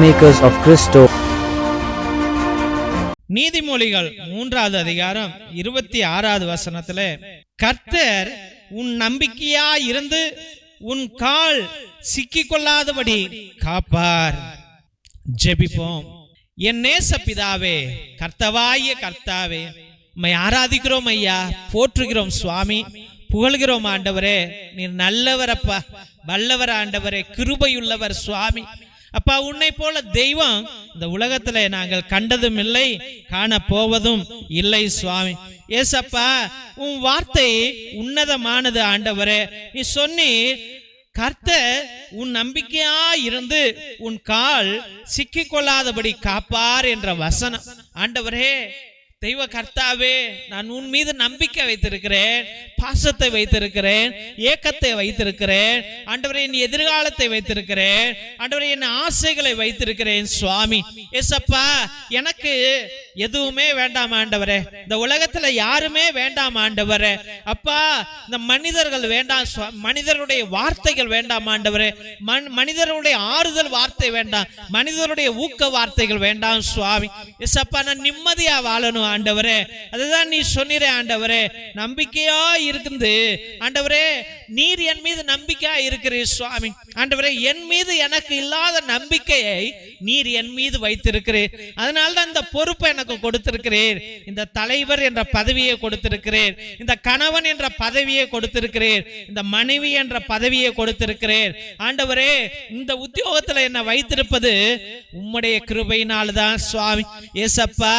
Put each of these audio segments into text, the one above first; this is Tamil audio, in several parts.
Peacemakers of Christo. நீதிமொழிகள் 3வது அதிகாரம் 26வது வசனத்திலே, கர்த்தர் உன் நம்பிக்கையா இருந்து உன் கால் சிக்கிக்கொள்ளாதபடி காப்பார். ஜெபிப்போம். என் நேச பிதாவே, கர்த்தவாகிய கர்த்தாவே, உம்மை ஆராதிக்கிறோம் ஐயா, போற்றுகிறோம் சுவாமி, புகழ்கிறோம் ஆண்டவரே. நீர் நல்லவர் அப்பா, வல்லவர் ஆண்டவரே, கிருபையுள்ளவர் சுவாமி. அப்பா, உன்னை போல தெய்வம் இந்த உலகத்துல நாங்கள் கண்டதும் இல்லை, காண போவதும் இல்லை சுவாமி. ஏசப்பா, உன் வார்த்தை உன்னதமானது ஆண்டவரே. நீ சொன்னி, கர்த்தர் உன் நம்பிக்கையா இருந்து உன் கால் சிக்கிக்கொள்ளாதபடி காப்பார் என்ற வசனம். ஆண்டவரே, தெய்வ கர்த்தாவே, நான் உன் மீது நம்பிக்கை வைத்திருக்கிறேன், பாசத்தை வைத்திருக்கிறேன், ஏக்கத்தை வைத்திருக்கிறேன் ஆண்டவரே, என் எதிர்காலத்தை வைத்திருக்கிறேன் ஆண்டவரே, என் ஆசைகளை வைத்திருக்கிறேன் சுவாமி. ஏசப்பா, எனக்கு எதுவுமே வேண்டாம் ஆண்டவரே, இந்த உலகத்துல யாருமே வேண்டாம் ஆண்டவரே. அப்பா, இந்த மனிதர்கள் வேண்டாம், மனிதருடைய வார்த்தைகள் வேண்டாம் ஆண்டவரே, மனிதருடைய ஆறுதல் வார்த்தை வேண்டாம், மனிதருடைய ஊக்க வார்த்தைகள் வேண்டாம் சுவாமி. ஏசப்பா, நான் நிம்மதியா வாழணும் ஆண்டவரே. அதுதான் நீ சொன்னீரே ஆண்டவரே, நம்பிக்கையா இருந்து ஆண்டவரே, நீர் என் மீது நம்பிக்கையா இருக்கிறீர் சுவாமி. ஆண்டவரே, என் மீது எனக்கு இல்லாத நம்பிக்கையை நீர் என் மீது வைத்திருக்கிறீர். அதனால்தான் இந்த பொறுப்பை எனக்கு கொடுத்திருக்கிறீர். இந்த தலைவர் என்ற பதவியை கொடுத்திருக்கிறீர், இந்த கணவன் என்ற பதவியை கொடுத்திருக்கிறீர், இந்த மனைவி என்ற பதவியை கொடுத்திருக்கிறீர் ஆண்டவரே. இந்த உத்தியோகத்துல என்ன வைத்திருப்பது உம்முடைய கிருபையினால்தான் சுவாமி. ஏசப்பா,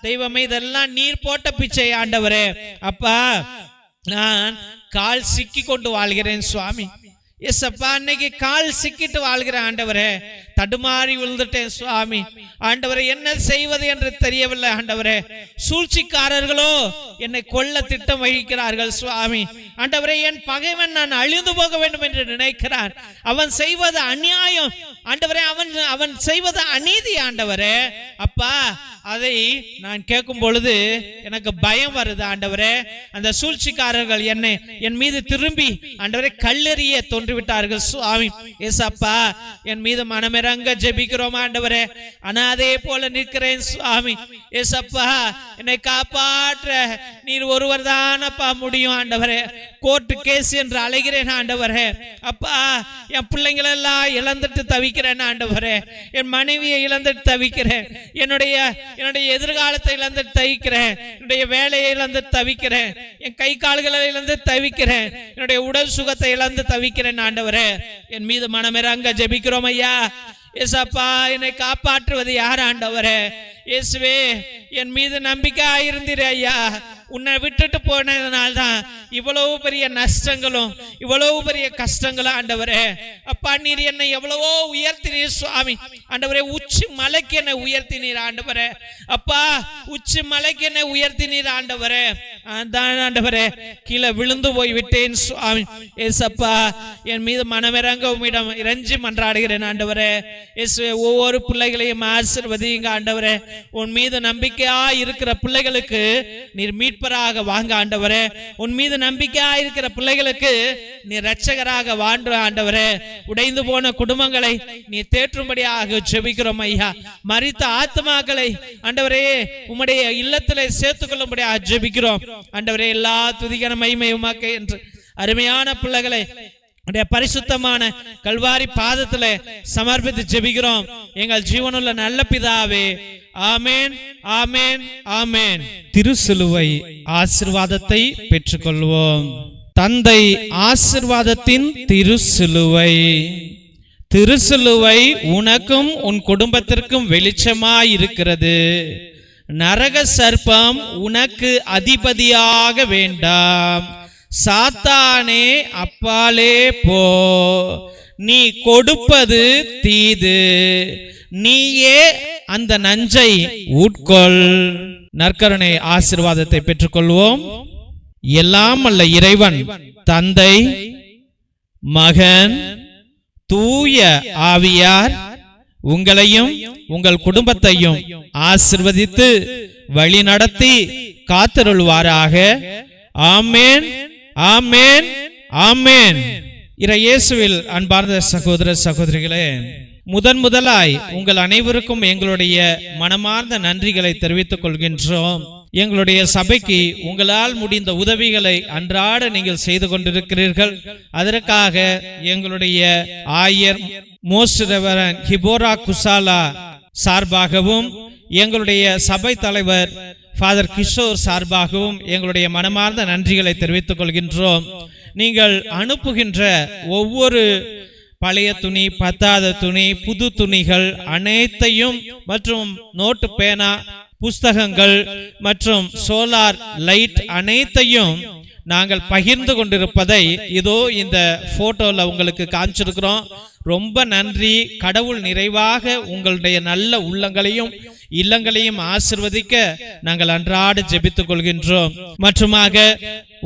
தெய்வமே, இதெல்லாம் நீர் போட்ட பிச்சை ஆண்டவரே. அப்பா, நான் கால் சிக்கி கொண்டு வாழ்கிறேன் சுவாமி. ஏசப்பா, அன்னைக்கு கால் சிக்கிட்டு வாழ்கிறேன் ஆண்டவரே, தடுமாறி விழுந்துட்டேன் சுவாமி. ஆண்டவரே, என்ன செய்வது என்று தெரியவில்லை ஆண்டவரே. சூழ்ச்சிக்காரர்களோ என்னை கொல்ல திட்டம் வகிக்கிறார்கள் சுவாமி. ஆண்டவரே, என் பகைவன் நான் அழிந்து போக வேண்டும் என்று நினைக்கிறான். அவன் செய்வது அநியாயம் ஆண்டவரே, அவன் செய்வது அநீதி ஆண்டவரே. அப்பா, அதை நான் கேட்கும் பொழுது எனக்கு பயம் வருது ஆண்டவரே. அந்த சூழ்ச்சிக்காரர்கள் என் மீது திரும்பி ஆண்டவரே கல்லெறிய தோன்றிவிட்டார்கள் சுவாமி. ஏசப்பா, என் மீது மனமிறங்க ஜெபிக்கிறோம் ஆண்டவரே. அனாதே போல நிற்கிறேன் சுவாமி. ஏசப்பா, என்னை காப்பாற்ற நீர் ஒருவர் தானப்பா முடியும் ஆண்டவரே. கோர்ட்டு கேஸ் என்று அழைகிறேன் ஆண்டவரே. அப்பா, என் பிள்ளைங்களை எல்லாம் இழந்துட்டு தவிக்கிறேன் ஆண்டவரே. என் மனைவியை இழந்துட்டு தவிக்கிறேன், என்னுடைய எதிர்காலத்தை இழந்து தவிக்கிறேன், என்னுடைய வேலையை இழந்து தவிக்கிறேன், என் கை கால்களை இழந்து தவிக்கிறேன், என்னுடைய உடல் சுகத்தை இழந்து தவிக்கிறேன் ஆண்டவரே. என் மீது மனமிறங்க ஜெபிக்கிறோம் ஐயா. ஏசப்பா, என்னை காப்பாற்றுவது யார் ஆண்டவரே? இயேசுவே, என் மீது நம்பிக்கை இருந்தீரே ஐயா. உன்னை விட்டுட்டு போனதுனால்தான் இவ்வளவு பெரிய நஷ்டங்களும் இவ்வளவு பெரிய கஷ்டங்களும் ஆண்டவரே. அப்பா, நீர் என்னை எவ்வளவோ உயர்த்தினீர் சுவாமி. ஆண்டவரே, உச்சி மலைக்கு என்னை உயர்த்தினீர் ஆண்டவரே. அப்பா, உச்சி மலைக்கு என்னை உயர்த்தினீர் ஆண்டவரே. தான் ஆண்டவரே, கீழே விழுந்து போய் விட்டேன் சுவாமி. ஏசப்பா, என் மீது மனமிறங்க உம்மிடம் இறைஞ்சி மன்றாடுகிறேன் ஆண்டவரே. இயேசுவே, ஒவ்வொரு பிள்ளைகளையும் ஆசீர்வதிங்க ஆண்டவரே. உன் மீது நம்பிக்கையா இருக்கிற பிள்ளைகளுக்கு நீர் மீட்பராக வாங்க ஆண்டவரே. உன் மீது நம்பிக்கையா இருக்கிற பிள்ளைகளுக்கு நீர் இரட்சகராக வாங்க ஆண்டவரே. உடைந்து போன குடும்பங்களை நீ தேற்றும்படியாக ஜெபிக்கிறோம் ஐயா. மரித்த ஆத்மாக்களை ஆண்டவரே உம்முடைய இல்லத்திலே சேர்த்துக் கொள்ளும்படியாக ஜெபிக்கிறோம் ஆண்டவரே. எல்லா துதிகன மகிமை உமக்கே என்று அருமையான பிள்ளைகளை பரிசுத்தமான கல்வாரி பாதத்திலே சமர்ப்பித்து ஜெபிக்கிறோம் எங்கள் ஜீவனுள்ள நல்ல பிதாவே. ஆமென், ஆமென், ஆமென். திருசிலுவை ஆசீர்வாதத்தை பெற்றுக்கொள்வோம். தந்தை ஆசீர்வாதத்தின் திருசிலுவை. திருசிலுவை உனக்கும் உன் குடும்பத்திற்கும் வெளிச்சமாய் இருக்கிறது. நரக சர்ப்பம் உனக்கு அதிபதியாக வேண்டாம். சாத்தானே, அப்பாலே போ. நீ கொடுப்பது தீது, நீயே அந்த நஞ்சை உட்கொள். நற்கருணை ஆசீர்வாதத்தை பெற்றுக்கொள்வோம். எல்லாம் அல்ல இறைவன், தந்தை, மகன், தூய ஆவியார் உங்களையும் உங்கள் குடும்பத்தையும் ஆசீர்வதித்து வழி நடத்தி காத்தருள்வாராக. ஆமென், ஆமென், ஆமென். இயேசுவில் அன்பார்ந்த சகோதர சகோதரிகளே, முதலாய் உங்கள் அனைவருக்கும் எங்களுடைய மனமார்ந்த நன்றிகளை தெரிவித்துக் கொள்கின்றோம். எங்களுடைய சபைக்கு உங்களால் முடிந்த உதவிகளை அன்றாட நீங்கள் செய்து கொண்டிருக்கிறீர்கள். அதற்காக எங்களுடைய ஆயர் மோஸ்ட் ரெவரண்ட் ஹிபோரா குசாலா சார்பாகவும் எங்களுடைய சபை தலைவர் ஃபாதர் கிஷோர் சார்பாகவும் எங்களுடைய மனமார்ந்த நன்றிகளை தெரிவித்துக் கொள்கின்றோம். நீங்கள் அனுப்புகின்ற ஒவ்வொரு பழைய துணி, பத்தாத துணி, புது துணிகள் அனைத்தையும் மற்றும் நோட்டு, பேனா, புஸ்தகங்கள் மற்றும் சோலார் லைட் அனைத்தையும் நாங்கள் பகிர்ந்து கொண்டிருப்பதை இதோ இந்த போட்டோல உங்களுக்கு காமிச்சிருக்கிறோம். ரொம்ப நன்றி. கடவுள் நிறைவாக உங்களுடைய நல்ல உள்ளங்களையும் இல்லங்களையும் ஆசிர்வதிக்க நாங்கள் அன்றாட ஜெபித்துக் கொள்கின்றோம். மற்றுமாக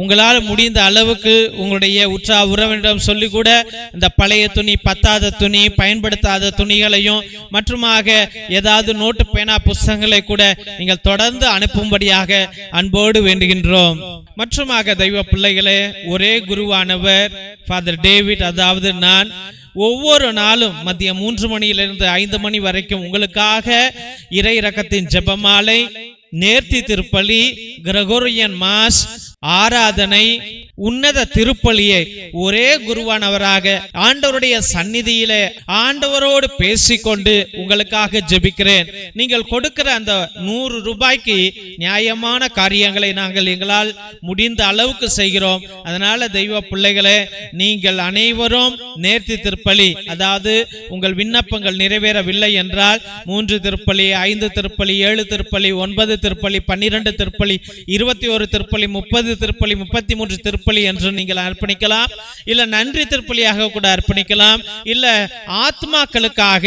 உங்களால் முடிந்த அளவுக்கு உங்களுடைய உற்றா உறவினரிடம் சொல்லி கூட இந்த பழைய துணி, பத்தாத துணி, பயன்படுத்தாத துணிகளையும் மற்றுமாக ஏதாவது நோட்டு, பேனா, புஸ்தகங்களை கூட நீங்கள் தொடர்ந்து அனுப்பும்படியாக அன்போடு வேண்டுகின்றோம். மற்றுமாக தெய்வ பிள்ளைகளே, ஒரே குருவானவர் ஃபாதர் டேவிட், அதாவது நான் ஒவ்வொரு நாளும் மதியம் 3 மணியிலிருந்து 5 மணி வரைக்கும் உங்களுக்காக இறை இரக்கத்தின் ஜெபமாலை, நேர்த்தி திருப்பலி, கிரகோரியன் மாஸ், ஆராதனை, உன்னத திருப்பலியை ஒரே குருவானவராக ஆண்டவருடைய சந்நிதியிலே ஆண்டவரோடு பேசிக்கொண்டு உங்களுக்காக ஜெபிக்கிறேன். நீங்கள் கொடுக்கிற அந்த 100 ரூபாய்க்கு நியாயமான காரியங்களை நாங்கள் எங்களால் முடிந்த அளவுக்கு செய்கிறோம். அதனால தெய்வ பிள்ளைகளே, நீங்கள் அனைவரும் நேர்த்தி திருப்பலி, அதாவது உங்கள் விண்ணப்பங்கள் நிறைவேறவில்லை என்றால் 3 திருப்பலி, 5 திருப்பலி, 7 திருப்பலி, 9 திருப்பலி, 12 திருப்பலி, 21 திருப்பலி, 30 திருப்பலி, 33 திருப்பலி என்று நீங்கள் அர்ப்பணிக்கலாம். இல்ல நன்றி திருப்பலியாக கூட அர்ப்பணிக்கலாம். இல்ல ஆத்மாக்களுக்காக,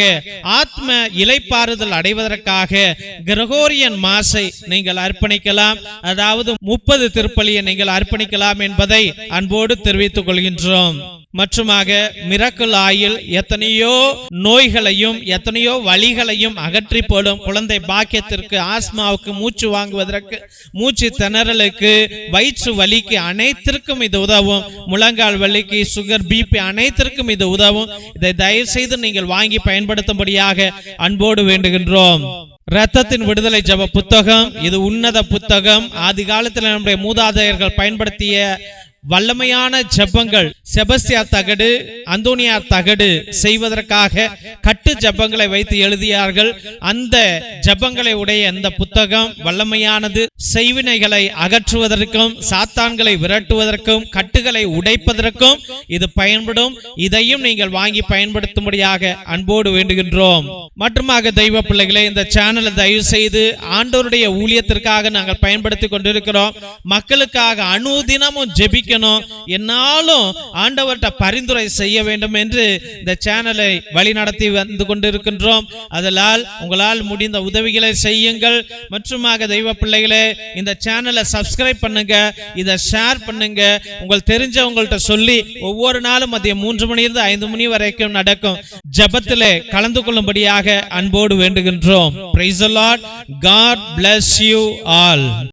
ஆத்ம இளைப்பாறுதல் அடைவதற்காக கிரகோரியன் மாஸை நீங்கள் அர்ப்பணிக்கலாம். அதாவது 30 திருப்பலியை நீங்கள் அர்ப்பணிக்கலாம் என்பதை அன்போடு தெரிவித்துக் கொள்கின்றோம். மற்றுமாக மிரக்கல் ஆயில் எத்தனையோ நோய்களையும் எத்தனையோ வலிகளையும் அகற்றி போடும் குழந்தை பாக்கியத்திற்கு, ஆஸ்மாவுக்கு, மூச்சு வாங்குவதற்கு, மூச்சு திணறலுக்கு, வயிற்று வலிக்கு அனைத்திற்கும் இது உதவும். முழங்கால் வலிக்கு, சுகர், பிபி அனைத்திற்கும் இது உதவும். இதை தயவு செய்து நீங்கள் வாங்கி பயன்படுத்தும்படியாக அன்போடு வேண்டுகின்றோம். இரத்தத்தின் விடுதலை ஜெப புத்தகம், இது உன்னத புத்தகம். ஆதி காலத்தில் நம்முடைய மூதாதையர்கள் பயன்படுத்திய வல்லமையான ஜெபங்கள், செபஸ்தியார் தகடு, அந்தோனியார் தகடு செய்வதற்காக கட்டு ஜெபங்களை வைத்து எழுதியார்கள். அந்த ஜெபங்களை உடைய இந்த புத்தகம் வல்லமையானது. செய்வினைகளை அகற்றுவதற்கும், சாத்தான்களை விரட்டுவதற்கும், கட்டுகளை உடைப்பதற்கும் இது பயன்படும். இதையும் நீங்கள் வாங்கி பயன்படுத்தும்படியாக அன்போடு வேண்டுகின்றோம். மற்றுமாக தெய்வ பிள்ளைகளே, இந்த சேனலை தயவு செய்து ஆண்டவருடைய ஊழியத்திற்காக நாங்கள் பயன்படுத்தி கொண்டிருக்கிறோம். மக்களுக்காக அனுதினமும் ஜெபிக்க என்னாலும் ஆண்டவர்கிட்ட பரிந்துரை செய்ய வேண்டும் என்று இந்த சேனலை வழி நடத்தி வந்து கொண்டிருக்கின்றோம். அதனால் உங்களால் முடிந்த உதவிகளை செய்யுங்கள். மற்றுமாக தெய்வ பிள்ளைகளே, இந்த சேனலை சப்ஸ்கிரைப் பண்ணுங்க, இதை ஷேர் பண்ணுங்க. உங்கள் தெரிஞ்சவங்கள்ட்ட சொல்லி ஒவ்வொரு நாளும் மதியம் 3 மணியிலிருந்து 5 மணி வரைக்கும் நடக்கும் ஜெபத்திலே கலந்து கொள்ளும்படியாக அன்போடு வேண்டுகின்றோம். Praise the Lord. God bless you all.